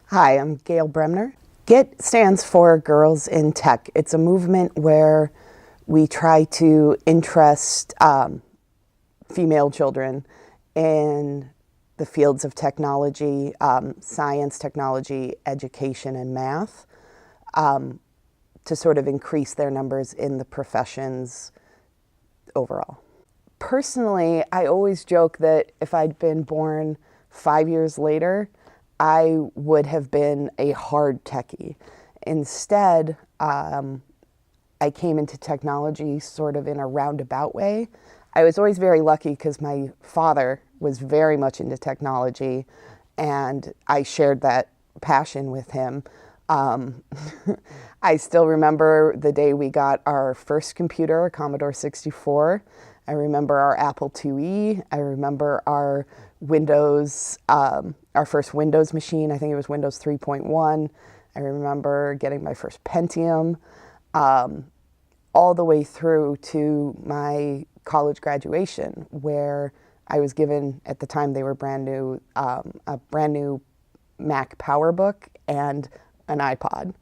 Hi, I'm Gail Bremner. GIT stands for Girls in Tech. It's a movement where we try to interest female children in the fields of technology, science, technology, education, and math to sort of increase their numbers in the professions overall. Personally, I always joke that if I'd been born 5 years later, I would have been a hard techie. Instead, I came into technology sort of in a roundabout way. I was always very lucky because my father was very much into technology, and I shared that passion with him. I still remember the day we got our first computer, a Commodore 64. I remember our Apple IIe. I remember our Windows, our first Windows machine. I think it was Windows 3.1. I remember getting my first Pentium, all the way through to my college graduation, where I was given, at the time they were brand new, a brand new Mac PowerBook and an iPod.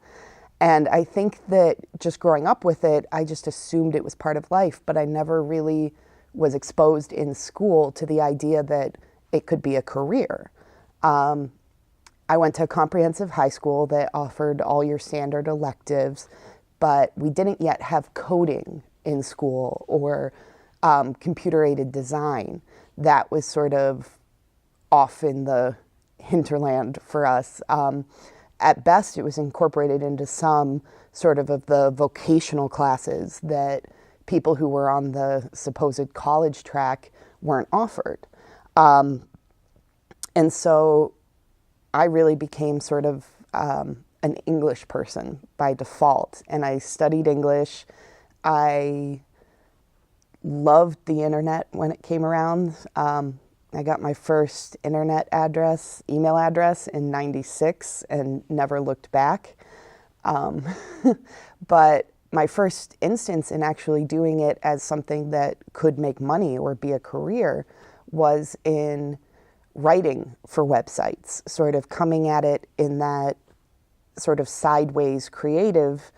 And I think that just growing up with it, I just assumed it was part of life, but I never really was exposed in school to the idea that it could be a career. I went to a comprehensive high school that offered all your standard electives, but we didn't yet have coding in school or computer-aided design. That was sort of off in the hinterland for us. At best, it was incorporated into some sort of the vocational classes that people who were on the supposed college track weren't offered. And so I really became sort of an English person by default, and I studied English. I loved the internet when it came around. I got my first internet address, email address in '96 and never looked back. But my first instance in actually doing it as something that could make money or be a career was in writing for websites, sort of coming at it in that sort of sideways creative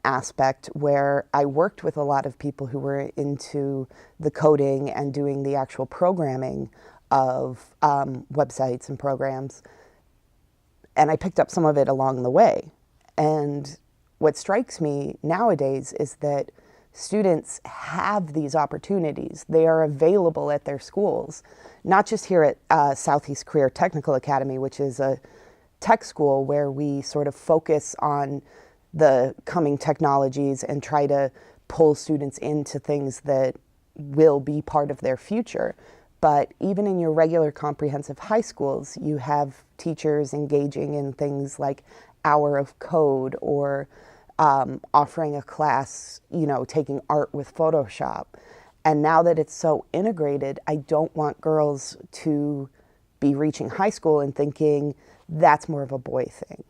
aspect, where I worked with a lot of people who were into the coding and doing the actual programming of websites and programs. And I picked up some of it along the way. And what strikes me nowadays is that students have these opportunities. They are available at their schools, not just here at Southeast Career Technical Academy, which is a tech school where we sort of focus on the coming technologies and try to pull students into things that will be part of their future. But even in your regular comprehensive high schools, you have teachers engaging in things like Hour of Code or offering a class, taking art with Photoshop. And now that it's so integrated, I don't want girls to be reaching high school and thinking that's more of a boy thing.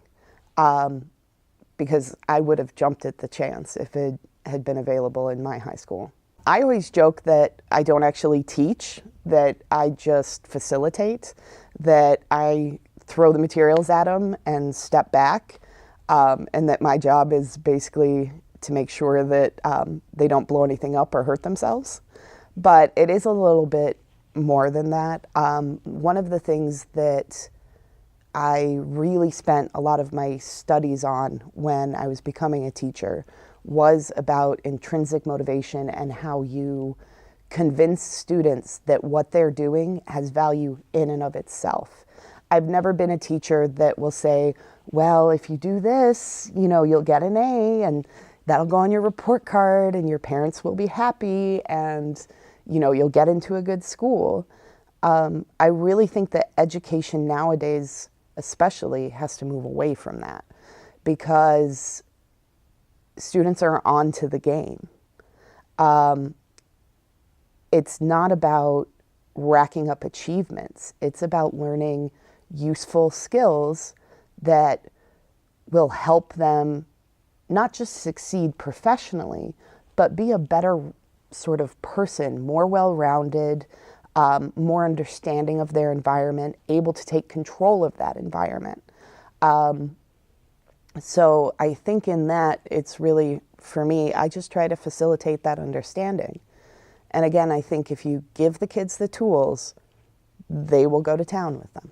Because I would have jumped at the chance if it had been available in my high school. I always joke that I don't actually teach, that I just facilitate, that I throw the materials at them and step back, and that my job is basically to make sure that they don't blow anything up or hurt themselves. But it is a little bit more than that. One of the things that I really spent a lot of my studies on when I was becoming a teacher was about intrinsic motivation and how you convince students that what they're doing has value in and of itself. I've never been a teacher that will say, well, if you do this, you'll get an A and that'll go on your report card and your parents will be happy and, you'll get into a good school. I really think that education nowadays especially has to move away from that, because students are on to the game. It's not about racking up achievements. It's about learning useful skills that will help them not just succeed professionally, but be a better sort of person, more well-rounded, more understanding of their environment, able to take control of that environment. So I think in that, it's really, for me, I just try to facilitate that understanding. And again, I think if you give the kids the tools, they will go to town with them.